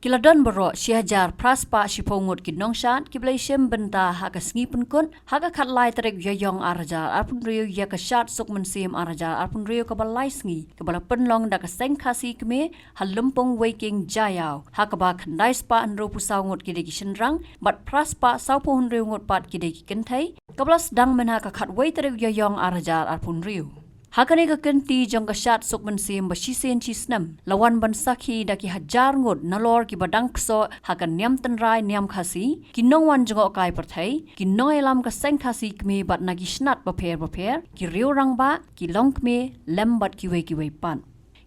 Kiladon baro siajar praspa sipongut kinong shat kiblaisim benta haka sngi penkun haka katlai terek yoyong arajal arpun riu ya ka shat suk mensim arajal arpun riu kabalai sngi kabala penlong da ka seng khasi keme halumpong waking jayau haka ba khandai spa anro pusawngut kide kishenrang bat praspa saupohun riu ngut pat kide kikentai kabala sedang men haka khatwai terek yoyong arajal arpun riu Hakane ka kenti jong ka shat suk mensim basisen chisnam lawan ban sakhi daki hajar ngut nalor ki badang kso hakan niam tenrai niam khasi kinong wan jongo kai perthai kinong elam ka seng khasi kme bat nagi snat baper ki riu rang ba ki long kme lem bat ki we pan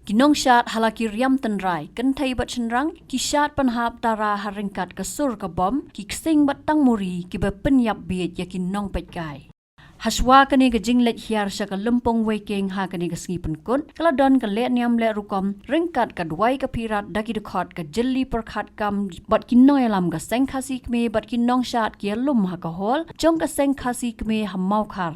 Kinong shat halaki riam tenrai kentai bat chenrang ki shat panhap tara haringkat ka sur ka bom ki ksing bat tang muri ki ba penyap biet ya kinong pet kai Haswa kani ka jinglet hiar sa ka lumpong waking ha kani ka sngi penkun kala don ka le niam le rukom ringkat ka duai ka pirat daki dekhot ka jelli perkhat kam bat kinong elam ka seng khasi kme bat kinong shat ki lum ha ka hol jong ka seng khasi kme hammau khar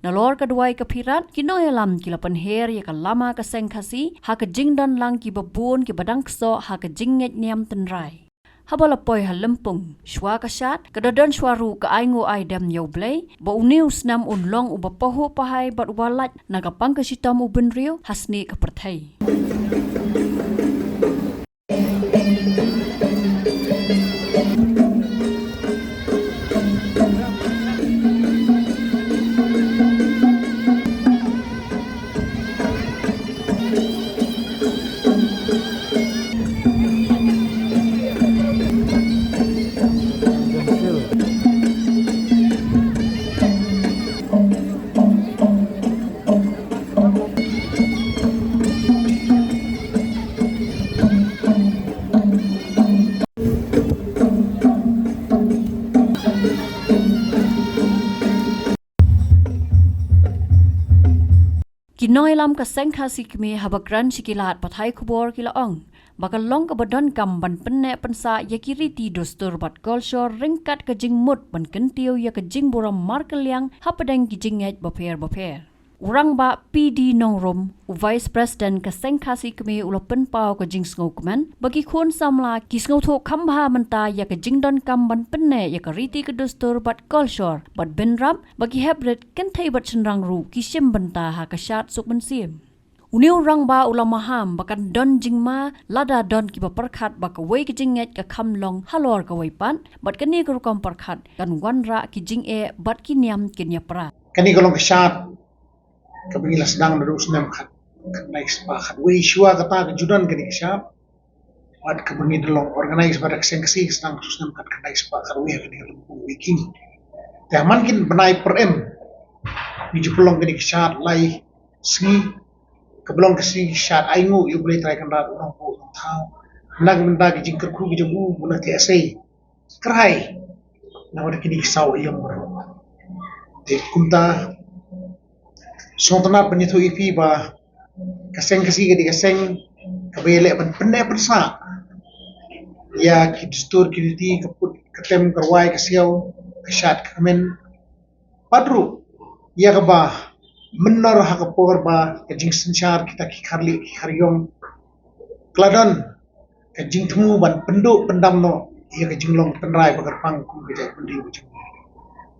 Nalor ka duai ka pirat kinong elam ki lapan her ya ka lama ka seng khasi ha ka jingdon lang ki babun ki badang kso ha ka jinget niam tenrai Habala poi halumpung, shwa kashat, kadadon shwaru ka aingo ay dam yaw blay, ba uniw snam unlong uba paho pahay bat walat nagapang kasitam ubin rio hasni kapertay. Kinong elam ka seng khasi kme habagran sikilat pathai kubor kila ong bakal long ka badon kam ban penne pensa yakiriti dostur bat golshor ringkat ka jingmut ban kentio ya ka jingburam markeliang hapadang ki jinget baper Urang ba PD Nongrom Vice President ka seng khasi kme ulopen pau ka jing skokman bagi khon samla ki skotho khamba manta ya ka jingdon kam ban penne ya ka riti ka dostur bat golshor bat benrap bagi hebret kentai bat chenrang ru ki sim banta ha ka shat suk mensim Uniu rang ba ulama ham bakan don jingma lada don ki perkhat baka wei ki jinget ka khamlong halor ka wei pan bat kani ka rukom perkhat kan wanra ki jing e bat ki niam kinya pra Kani kalau kesat kabila sedang duduk senam kat naik sepakat wei shua kata kejudan kani kesat wat kabini delong organize pada kesengsi sedang senam kat naik sepakat wei kani lumpung wiking taman kin benai per m biju pelong kani kesat lai sengi kebelong kesi kesat aingu you boleh try kan rat orang po tahu nag benda ki jingker ku ki jamu guna TSA kerai nawar kini kesau yang de kumta Sontana penyetu ipi ba kaseng kasi gadi kaseng kabele ban penne persa ya ki distur ki ti kaput katem karwai kasiau kasat kamen padru ya ba mennar ha kapor ba ka jing senchar kita ki kharli ki kharyong kladon ka jing thmu ban pendu pendam no ya ka jinglong penrai bagar pang kum ke jai pendi ujung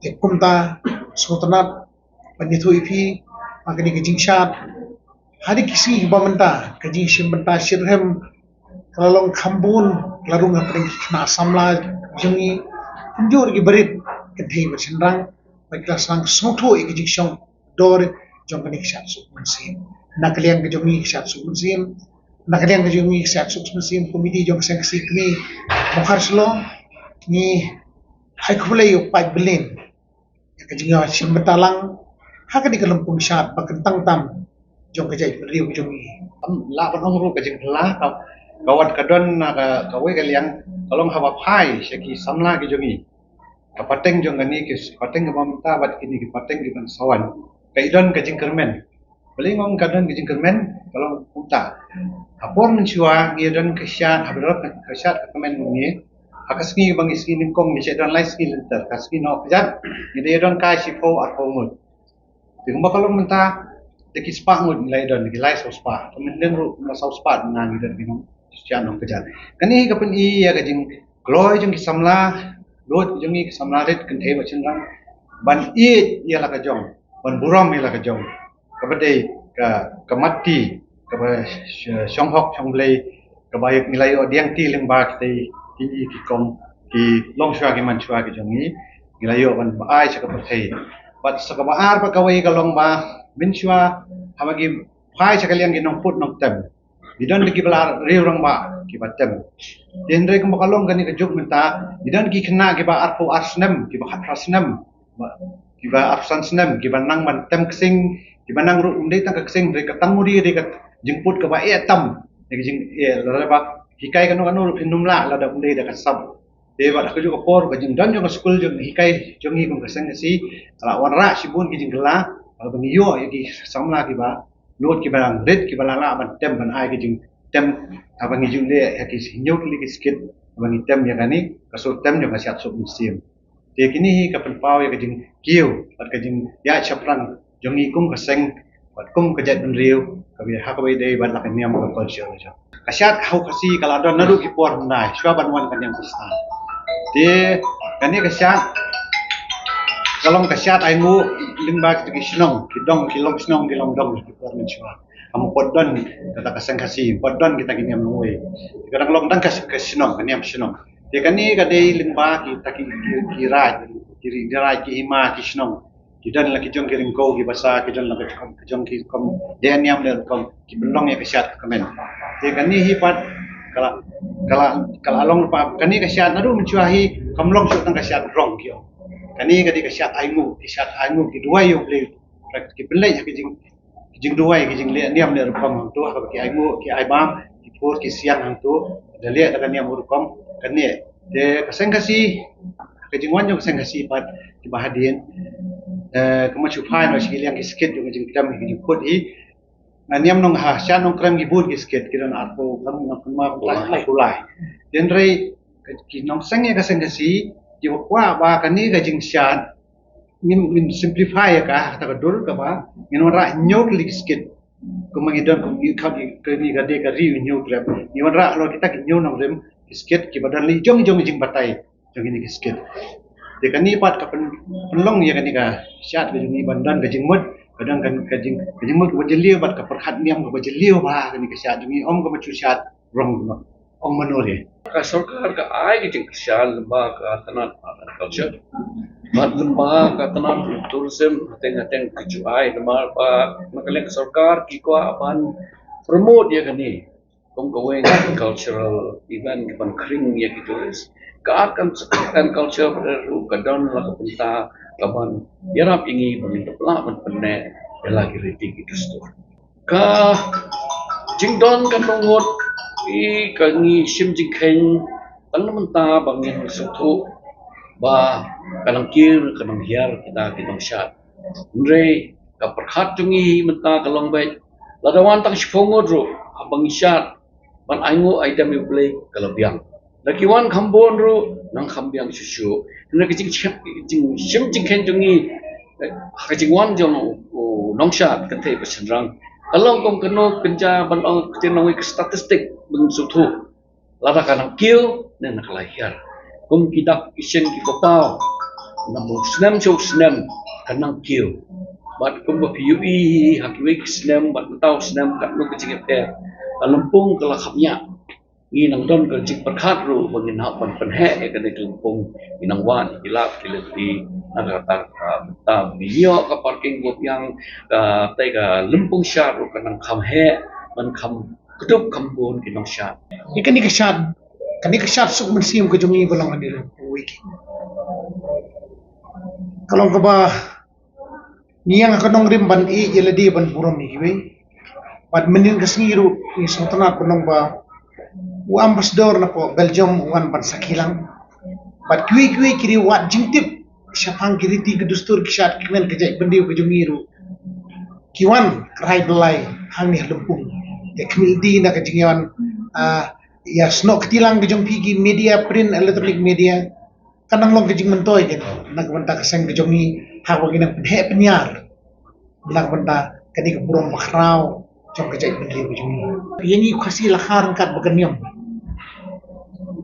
te kumta sontana penyetu ipi Makanya kejing syat hari kisi bamenta kejing simbenta sirhem kalong khambun larung apeng kena samla jungi tunjur ki berit kedai bersendrang baiklah sang soto kejing syong dor jong kani syat suk mensim nakalian kejongi syat suk mensim nakalian kejongi syat suk mensim komiti jong sang kisi kini mokhar slo ni hai khulai yo 5 billion kejing simbenta lang Haka di kelempung syat bakentang tam jong kejai riu jong ni la ban hong ru ka jing la ka kawat kadon na ka we kaliang kalong hawa phai seki samla ki jongi ka pateng jong gani ki pateng ka mamta bat kini ki pateng ki ban sawan ka idon ka jing kermen paling ngong kadon ki jing kermen kalong puta apor men chua ngi don ka syat habrot ka syat ka kemen ngi akaski bang iski nim kong ni sedon lai ski lenter kaski no kjat ni de don ka sifo at homut Ting bakal menta deki spa ngud nilai don nilai so spa kemudian ru na so spa nang dan binong sian nong kejat kani ka pen I ya ka jing gloi jong ki samla lot jong ki samla ret kan the ba chen rang ban I ya la ka jong ban buram ya la ka jong ka ba dei ka mati ka ba shong hok shong blei ka ba yak nilai o diang ti leng ba ki ki kong ki long shwa ki man shwa ki jong ni nilai o ban ba ai cha ka ba thei bat sa ka ba ar ba ka wei ka long ba min shwa ha ba gi phai cha ka liang ki nong put nong tem Bidan ki bala riurang ba ki batem. Tendre ko makalong gani ka juk menta bidan ki kena ki ba arpo arsnem ki ba khatrasnem ki ba arsansnem ki ba nang man tem ksing ki ba nang ru umdei tang ksing re ka tanguri re ka jingput ka ba etam ne ki jing la ba hikai kanu kanu pinumla la da umdei da ka sab. Te ba ka juk por ka jing dan jong school jong hikai jong hi kong kseng si ala wanra sibun ki jing gela ba ngiyo ki samla ki ba Lot ki barang red ki balala ban tem ban ai ki jing tem abang jing le ya ki nyot li ki skit abang tem ya kani kasut tem jo kasiat sub musim te kini hi ka pen pau ya ki jing kiu pat ka jing ya chapran jong i kum kaseng pat kum ka jat ben riu ka bi ha ka bai dei ban la kan niam ka culture ja kasiat hau kasi kala don naru ki por nai shwa ban wan kan yang pistan te kani kasiat Kalong kasyat ay ngu limbag ki sinong ki dong ki long sinong ki long dong ki por min chwa kamu podon kata kasang kasi podon kita kinyam nuwe kadang long dang kas sinong kanyam sinong te kani ka dei limbag ki taki ki raj ki raj ki ima ki sinong ki dan la ki jong ki ringko ki basa ki dan la ki jong ki kom den yam le kom ki belong ya kasyat kamen te kani hi pat kala long pa kani kasyat nadu min chwa hi kamlong su tang kasyat rong kyo kani kadi kasyat aingu ki duai yo ble ki belai ki jing duai ki jing le niam le rupam tu ha ki aingu ki aibam ki por ki siang hang tu le le da niam rupam kani de kaseng kasi ki jing wan yo kaseng kasi pat ki bahadien kuma chupai no shi liang ki skit yo jing tam ki jing pot hi niam nong ha shan nong krem ki bun ki skit ki don arpo kam nong kuma lai kulai den rei ki nong seng ya kaseng kasi Jika kuah bah kani gajing sian, min simplify ka, kata dur ka ba, min ora nyok likit, kumangidon kami kami gade ka riu nyok rem, min ora lo kita kinyo nong rem skit ki badan li jong jing batai, jong ini skit. De kani pat ka penlong ya kani ka siat ka jing bandan gajing mud, kadang kan gajing mud ka bajeliu bat ka perkhat niam ka bajeliu ba kani ka siat jing om ka macu siat rong om manore. सरकार का आए कि ख्याल लंबा का तना कल्चर मत लंबा का तना टूरिज्म हतें हतें कुछ आए लंबा पा मतलब सरकार की को अपन प्रमोट ये कनी कम कोई कल्चरल इवेंट के बन क्रिंग ये की tourist kan culture ru kadon la kapenta kaban yarap ingi bangin topla man penne lagi reti gitu store ka jingdon kan ngot I kangi sim jingkhen tang menta bangin sutu ba kanang kir kanang hiar kita kitong syat ndre ka perkhat jungi menta kalong bai ladawan tang sipongod ro abang syat ban aingo item you play kalabiang lakiwan khambon ro nang khambiang susu ndre kijing jing sim jingkhen jungi hajingwan jong nong syat kate pasenrang Kalau kau kena kerja bandang ketenangi statistik bengsutu, lada kanang kill dan nak lahir. Kau kita isen kita tahu, namun senam kanang kill. Bat kau berpiui hakiwi senam, bat tahu senam kat lu kecik kita. Lampung kalau kapnya, ini nang don kerja perkat ru bangin hak penhek kan itu lampung inang wan hilap kilati nagata ta bio ka parking bot yang tai ka lampung syar ru kanang khamhe man kham kutup kambon kinong syar Ikan ni kasyat suk mensium ke jungi balang adil wiki. Kalau ka ba niyang kanong rimban I jeladi ban puram ni kiwe. Pat menin kasngiru ni sultanat penong ba u ambassador na po Belgium wan ban sakilang. Pat kiwe kiri wat jingtip syapang kiri ti kedustur kisyat kimen kejai bendiu ke jungiru. Kiwan kerai belai hang ni lempung. Ya kemildi na kejingyawan ya snok ketilang kejong pigi media print electronic media kanang long kejing mentoy kan nagbanta kaseng kejongi hawagin ng penhe penyar nagbanta kadi ke burung bakrau jong kejai bendiu kejong ini kasi lahar kat baganyam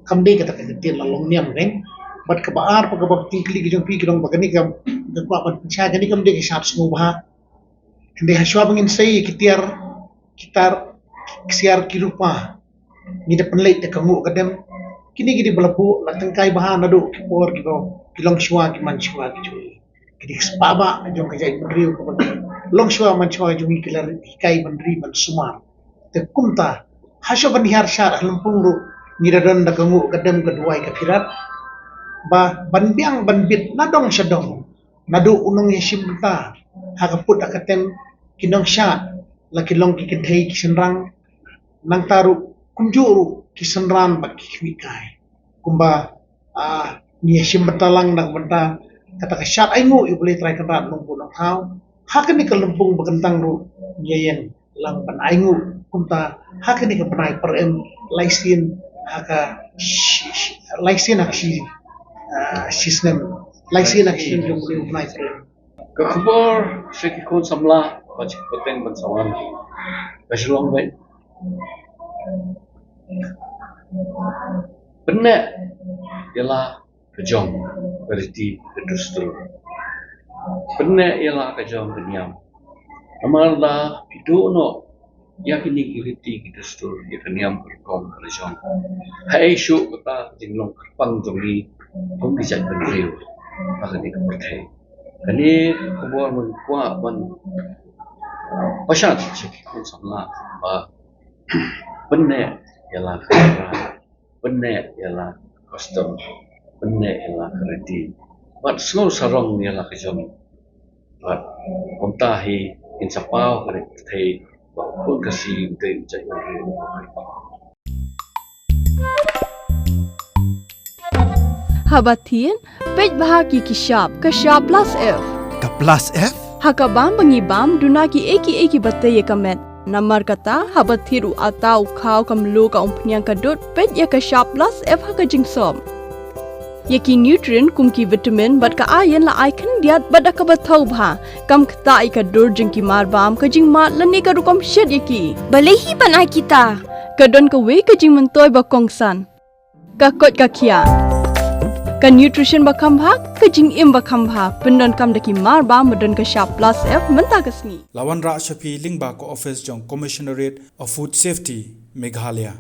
kamde kata ketir lalong niam reng bat kebaar pagabab tingkli kijong pi kidong bagani kam gakwa pan pensya gani kamde ke sat semua bah hende haswa bangin sei kitar kesiar kirupa ni de penlait de kamu kadem kini gidi balapu la tengkai bahan nadu kipor gitu kilong shwa ki man shwa ki chui kidi spaba jong kajai bendriu ko long shwa man shwa jong kilar hikai bendri man sumar te kumta hasyo ban hiar syar lempung ru ni dadan da kamu kadem keduai ka pirat ba ban biang ban bit nadong syadong nadu unong yesim ta hakaput akatem kinong sya la kilong ki kedhai kisenrang nang taru kunjuru kisenran bak kimikai kumba ni yesim betalang nak benta kata kasyat aingu yu boleh try kenrat nunggu nang hau hakani kelempung bekentang ru nyeyen lang pan aingu kumta hakani ke penai per em laisin haka laisin aksi sistem laisin aksi jong boleh penai per em Kakubor seki kun samla bajik poteng bansawan kasilong baik benek ialah kejong berarti kedustur benek ialah kejong kenyam amallah hidup no yakini kiriti kedustur ya kenyam berkong kejong hai syuk kata jinglong kerpang jongi kong dijak bendriu akan dikepertai kani kubur menkuat men pasal seki kun samla benek ialah kerajaan benek ialah custom benek ialah kredi bat semua sarong ialah kejong bat kontahi insapau kare thei pun kasih untuk cai Habatin pej bahagi kishap plus F Ka plus F? hakabam bangibam dunaki eki batay kamet namar kata habathiru atau kau kamlu ka umpnyang kadut pej ya kishap plus F hakajingsom yaki nutrient kumki vitamin bat ka ayan la icon diat bada ka bathau bha kam khta ika dur jingki marbam kajing mat lani ka rukom shed yaki balehi banai kita kadon ka we kajing mentoy ba kongsan ka kot ka kia ka nutrition ba khambha kajing im ba khambha pendon kam daki marba modon ka sharp plus F menta kasni Lawan Ra Shafi Lingba ko office jong Commissionerate of Food Safety Meghalaya